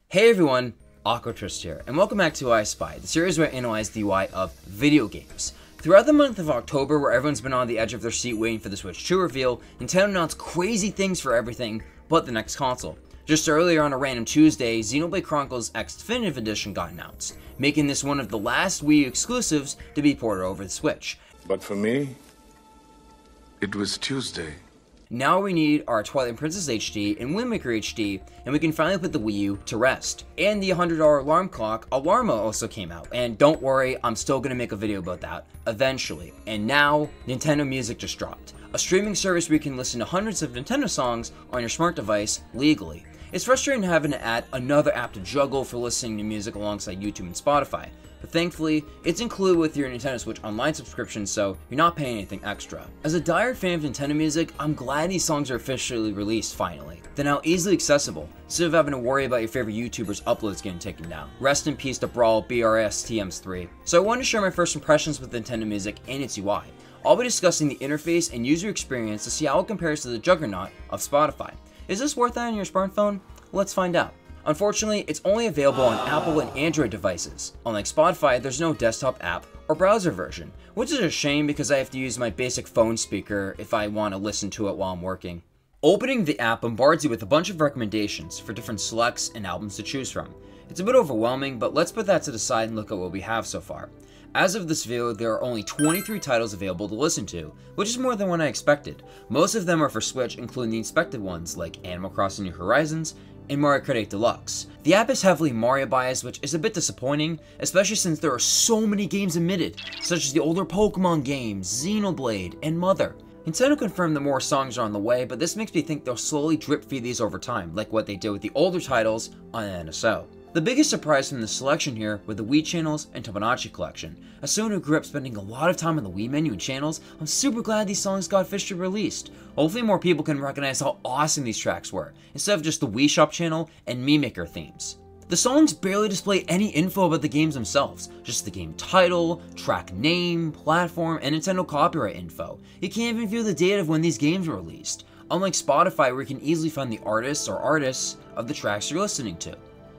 Hey everyone, AquaTwist here, and welcome back to I Spy, the series where I analyze the UI of video games. Throughout the month of October, where everyone's been on the edge of their seat waiting for the Switch 2 reveal, Nintendo announced crazy things for everything but the next console. Just earlier on a random Tuesday, Xenoblade Chronicles X Definitive Edition got announced, making this one of the last Wii U exclusives to be ported over the Switch. But for me, it was Tuesday. Now we need our Twilight Princess HD and Wind Waker HD, and we can finally put the Wii U to rest. And the $100 alarm clock, Alarmo, also came out. And don't worry, I'm still going to make a video about that, eventually. And now, Nintendo Music just dropped. A streaming service where you can listen to hundreds of Nintendo songs on your smart device legally. It's frustrating having to add another app to juggle for listening to music alongside YouTube and Spotify. But thankfully, it's included with your Nintendo Switch Online subscription, so you're not paying anything extra. As a diehard fan of Nintendo music, I'm glad these songs are officially released finally. They're now easily accessible, instead of having to worry about your favorite YouTubers' uploads getting taken down. Rest in peace to BrawlBRSMTs3. So I wanted to share my first impressions with Nintendo music and its UI. I'll be discussing the interface and user experience to see how it compares to the juggernaut of Spotify. Is this worth that on your smartphone? Let's find out. Unfortunately, it's only available on Apple and Android devices. Unlike Spotify, there's no desktop app or browser version, which is a shame because I have to use my basic phone speaker if I want to listen to it while I'm working. Opening the app bombards you with a bunch of recommendations for different selects and albums to choose from. It's a bit overwhelming, but let's put that to the side and look at what we have so far. As of this video, there are only 23 titles available to listen to, which is more than what I expected. Most of them are for Switch, including the inspected ones like Animal Crossing New Horizons and Mario Kart 8 Deluxe. The app is heavily Mario biased, which is a bit disappointing, especially since there are so many games omitted, such as the older Pokemon games, Xenoblade, and Mother. Nintendo confirmed that more songs are on the way, but this makes me think they'll slowly drip feed these over time, like what they did with the older titles on NSO. The biggest surprise from the selection here were the Wii channels and Tomodachi collection. As someone who grew up spending a lot of time on the Wii menu and channels, I'm super glad these songs got officially released. Hopefully more people can recognize how awesome these tracks were, instead of just the Wii Shop channel and Mii Maker themes. The songs barely display any info about the games themselves, just the game title, track name, platform, and Nintendo copyright info. You can't even view the date of when these games were released, unlike Spotify where you can easily find the artists of the tracks you're listening to.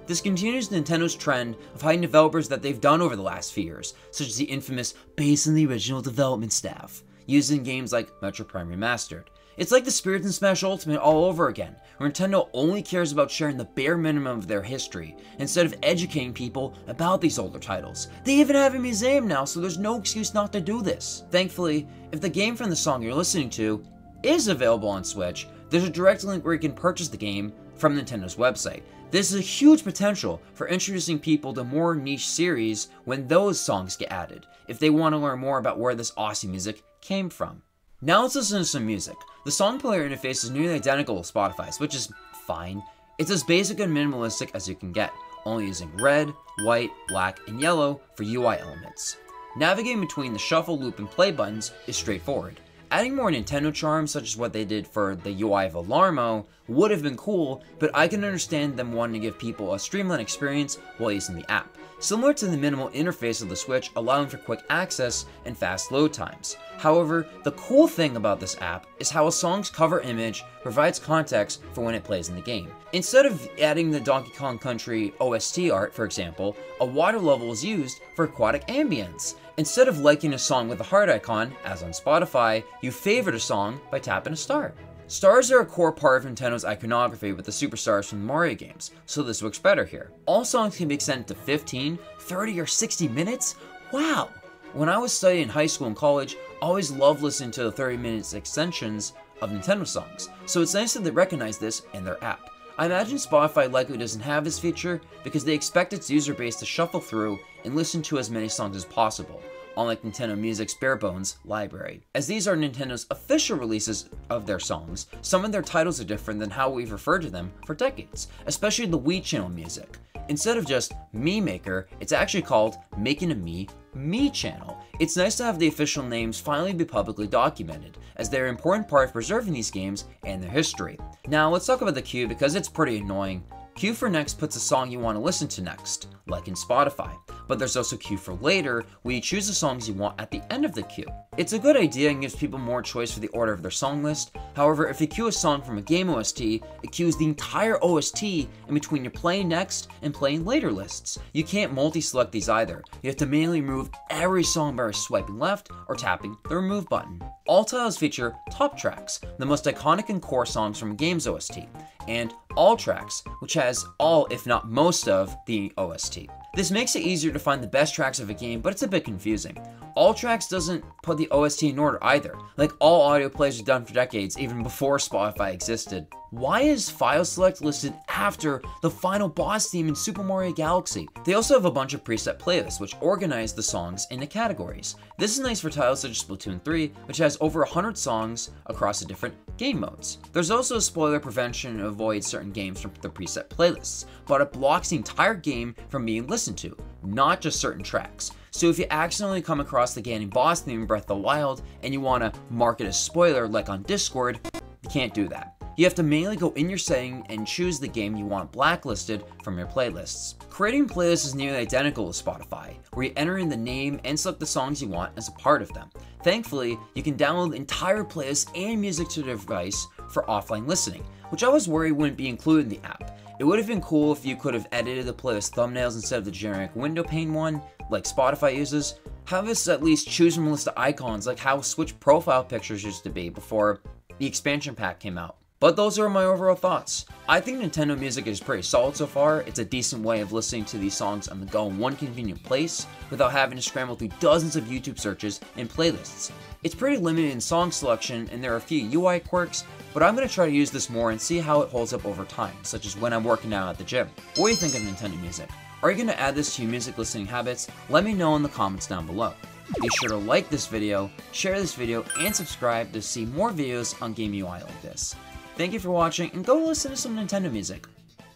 This continues Nintendo's trend of hiding developers that they've done over the last few years, such as the infamous based on the original development staff, used in games like Metroid Prime Remastered. It's like the Spirits in Smash Ultimate all over again, where Nintendo only cares about sharing the bare minimum of their history, instead of educating people about these older titles. They even have a museum now, so there's no excuse not to do this. Thankfully, if the game from the song you're listening to is available on Switch, there's a direct link where you can purchase the game from Nintendo's website. This is a huge potential for introducing people to more niche series when those songs get added, if they want to learn more about where this awesome music came from. Now let's listen to some music. The song player interface is nearly identical to Spotify's, which is fine. It's as basic and minimalistic as you can get, only using red, white, black, and yellow for UI elements. Navigating between the shuffle, loop, and play buttons is straightforward. Adding more Nintendo charms, such as what they did for the UI of Alarmo, would have been cool, but I can understand them wanting to give people a streamlined experience while using the app, similar to the minimal interface of the Switch, allowing for quick access and fast load times. However, the cool thing about this app is how a song's cover image provides context for when it plays in the game. Instead of adding the Donkey Kong Country OST art, for example, a water level is used for aquatic ambience. Instead of liking a song with a heart icon, as on Spotify, you favorite a song by tapping a star. Stars are a core part of Nintendo's iconography with the superstars from the Mario games, so this works better here. All songs can be extended to 15, 30, or 60 minutes? Wow! When I was studying in high school and college, I always loved listening to the 30-minute extensions of Nintendo songs, so it's nice that they recognize this in their app. I imagine Spotify likely doesn't have this feature because they expect its user base to shuffle through and listen to as many songs as possible, unlike Nintendo Music's bare bones library. As these are Nintendo's official releases of their songs, some of their titles are different than how we've referred to them for decades, especially the Wii channel music. Instead of just Mii Maker, it's actually called Making a Mii channel. It's nice to have the official names finally be publicly documented, as they're an important part of preserving these games and their history. Now let's talk about the queue because it's pretty annoying. Queue for next puts a song you want to listen to next, like in Spotify. but there's also queue for later, where you choose the songs you want at the end of the queue. It's a good idea and gives people more choice for the order of their song list. However, if you queue a song from a game OST, it queues the entire OST in between your playing next and playing later lists. You can't multi-select these either. You have to manually remove every song by swiping left or tapping the remove button. All titles feature top tracks, the most iconic and core songs from a game's OST, and all tracks, which has all if not most of the OST. This makes it easier to find the best tracks of a game, but it's a bit confusing. All tracks doesn't put the OST in order either, like all audio plays are done for decades, even before Spotify existed. Why is File Select listed after the final boss theme in Super Mario Galaxy? They also have a bunch of preset playlists, which organize the songs into categories. This is nice for titles such as Splatoon 3, which has over 100 songs across the different game modes. There's also a spoiler prevention to avoid certain games from the preset playlists, but it blocks the entire game from being listened to, not just certain tracks. So if you accidentally come across the Ganon boss theme in Breath of the Wild and you want to mark it as spoiler like on Discord, you can't do that. You have to manually go in your setting and choose the game you want blacklisted from your playlists. Creating playlists is nearly identical to Spotify, where you enter in the name and select the songs you want as a part of them. Thankfully, you can download entire playlists and music to the device for offline listening, which I was worried wouldn't be included in the app. It would have been cool if you could have edited the playlist thumbnails instead of the generic window pane one, like Spotify uses. Have us at least choose from a list of icons like how Switch profile pictures used to be before the expansion pack came out. But those are my overall thoughts. I think Nintendo Music is pretty solid so far. It's a decent way of listening to these songs on the go in one convenient place without having to scramble through dozens of YouTube searches and playlists. It's pretty limited in song selection and there are a few UI quirks, but I'm going to try to use this more and see how it holds up over time, such as when I'm working out at the gym. What do you think of Nintendo Music? Are you going to add this to your music listening habits? Let me know in the comments down below. Be sure to like this video, share this video, and subscribe to see more videos on Game UI like this. Thank you for watching, and go listen to some Nintendo music.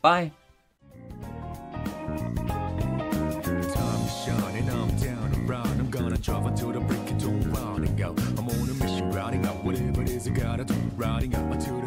Bye! Travel to the break of dawn, round and go. I'm on a mission, riding up whatever it is I gotta do, riding up to